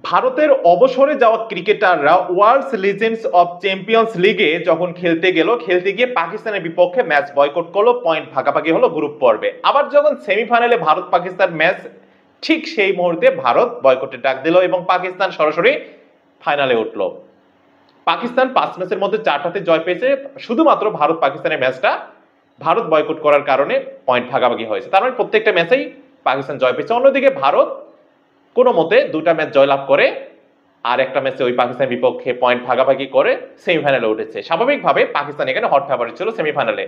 ভারতের অবসরে যাওয়া ক্রিকেটাররা ওয়ার্ল্ড লিজেন্ডস অফ চ্যাম্পিয়ন্স লিগে যখন খেলতে গিয়ে পাকিস্তানের বিপক্ষে ম্যাচ বয়কট করলো, পয়েন্ট ভাগাভাগি হলো গ্রুপ পর্বে। আবার যখন সেমিফাইনালে ভারত পাকিস্তান ম্যাচ, ঠিক সেই মুহূর্তে ভারত বয়কটের ডাক দিল এবং পাকিস্তান সরাসরি ফাইনালে উঠলো। পাকিস্তান 5 ম্যাচের মধ্যে 4টাতে জয় পেয়েছে, শুধুমাত্র ভারত পাকিস্তানের ম্যাচটা ভারত বয়কট করার কারণে পয়েন্ট ভাগাভাগি হয়েছে। তার মানে প্রত্যেকটা ম্যাচেই পাকিস্তান জয় পেয়েছে। অন্যদিকে ভারত কোনো মতে 2টা ম্যাচ জয়লাভ করে আর একটা ম্যাচে ওই পাকিস্তানের বিপক্ষে পয়েন্ট ভাগাভাগি করে সেমিফাইনালে উঠেছে। স্বাভাবিকভাবে পাকিস্তান এখানে হট ফেভারিট ছিল সেমিফাইনালে।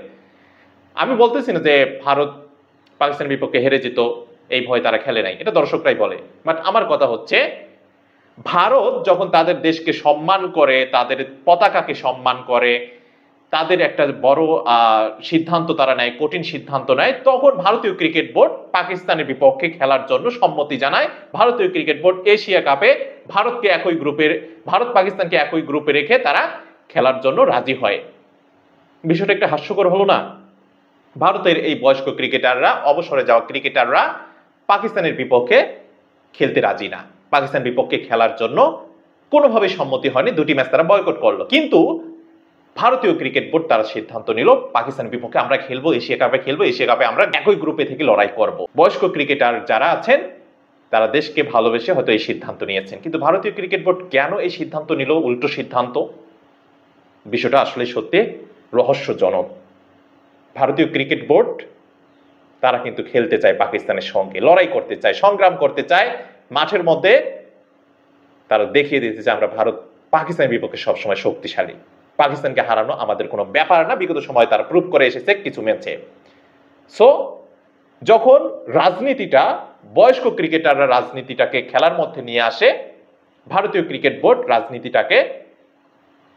আমি বলতেছি না যে ভারত পাকিস্তানের বিপক্ষে হেরে যেত, এই ভয় তারা খেলে নাই, এটা দর্শকরাই বলে। বাট আমার কথা হচ্ছে, ভারত যখন তাদের দেশকে সম্মান করে, তাদের পতাকাকে সম্মান করে, তাদের একটা বড় সিদ্ধান্ত তারা নেয়, কঠিন সিদ্ধান্ত নেয়, তখন ভারতীয় ক্রিকেট বোর্ড পাকিস্তানের বিপক্ষে খেলার জন্য সম্মতি জানায়। ভারতীয় ক্রিকেট বোর্ড এশিয়া কাপে ভারত পাকিস্তানকে একই গ্রুপে রেখে তারা খেলার জন্য রাজি হয়। বিষয়টা একটা হাস্যকর হলো না? ভারতের এই বয়স্ক ক্রিকেটাররা, অবসরে যাওয়া ক্রিকেটাররা পাকিস্তানের বিপক্ষে খেলতে রাজি না, পাকিস্তান বিপক্ষে খেলার জন্য কোনোভাবে সম্মতি হয়নি, 2টি ম্যাচ তারা বয়কট করলো। কিন্তু ভারতীয় ক্রিকেট বোর্ড তারা সিদ্ধান্ত নিল পাকিস্তানের বিপক্ষে আমরা খেলবো, এশিয়া কাপে খেলবো, এশিয়া কাপে আমরা একই গ্রুপে থেকে লড়াই করব। বয়স্ক ক্রিকেটার যারা আছেন তারা দেশকে ভালোবেসে হয়তো এই সিদ্ধান্ত নিয়েছেন, কিন্তু ভারতীয় ক্রিকেট বোর্ড কেন এই সিদ্ধান্ত নিল, উল্টো সিদ্ধান্ত? বিষয়টা আসলে সত্যি রহস্যজনক। ভারতীয় ক্রিকেট বোর্ড তারা কিন্তু খেলতে চায় পাকিস্তানের সঙ্গে, লড়াই করতে চায়, সংগ্রাম করতে চায় মাঠের মধ্যে। তারা দেখিয়ে দিতে চায় আমরা ভারত পাকিস্তানের বিপক্ষে সবসময় শক্তিশালী, পাকিস্তানকে হারানো আমাদের কোনো ব্যাপার না। বিগত সময় তারা প্রুভ করে এসেছে কিছু ম্যাচে। সো যখন রাজনীতিটা, বয়স্ক ক্রিকেটাররা রাজনীতিটাকে খেলার মধ্যে নিয়ে আসে, ভারতীয় ক্রিকেট বোর্ড রাজনীতিটাকে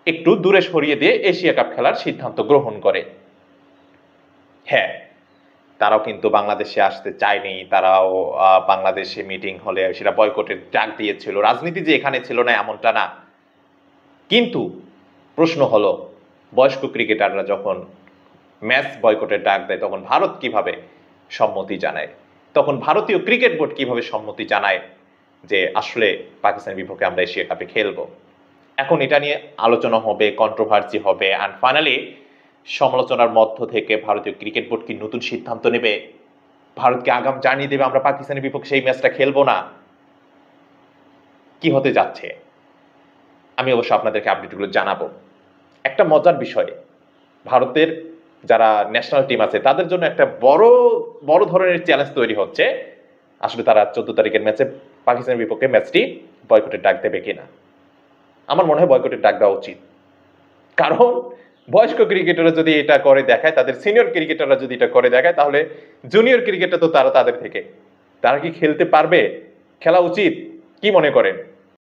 একটু দূরে সরিয়ে দিয়ে এশিয়া কাপ খেলার সিদ্ধান্ত গ্রহণ করে। হ্যাঁ, তারাও কিন্তু বাংলাদেশে আসতে চায়নি, তারাও বাংলাদেশে মিটিং হলে সেটা বয়কটের ডাক দিয়েছিল। রাজনীতি যে এখানে ছিল না এমনটা না, কিন্তু প্রশ্ন হলো বয়স্ক ক্রিকেটাররা যখন ম্যাচ বয়কটের ডাক দেয় তখন ভারত কিভাবে সম্মতি জানায়, তখন ভারতীয় ক্রিকেট বোর্ড কিভাবে সম্মতি জানায় যে আসলে পাকিস্তানের বিপক্ষে আমরা এশিয়া কাপে খেলবো। এখন এটা নিয়ে আলোচনা হবে, কন্ট্রোভার্সি হবে, অ্যান্ড ফাইনালি সমালোচনার মধ্য থেকে ভারতীয় ক্রিকেট বোর্ড কি নতুন সিদ্ধান্ত নেবে, ভারতকে আগাম জানিয়ে দেবে আমরা পাকিস্তানের বিপক্ষে সেই ম্যাচটা খেলবো না। কি হতে যাচ্ছে আমি অবশ্য আপনাদেরকে আপডেটগুলো জানাবো। একটা মজার বিষয়, ভারতের যারা ন্যাশনাল টিম আছে তাদের জন্য একটা বড় ধরনের চ্যালেঞ্জ তৈরি হচ্ছে। আসলে তারা 14 তারিখের ম্যাচে পাকিস্তানের বিপক্ষে ম্যাচটি বয়কটের ডাক দেবে কিনা। আমার মনে হয় বয়কটের ডাক দেওয়া উচিত, কারণ বয়স্ক ক্রিকেটাররা যদি এটা করে দেখায়, তাদের সিনিয়র ক্রিকেটাররা যদি এটা করে দেখায়, তাহলে জুনিয়র ক্রিকেটার তো তারা তাদের থেকে, তারা কি খেলতে পারবে? খেলা উচিত, কি মনে করেন?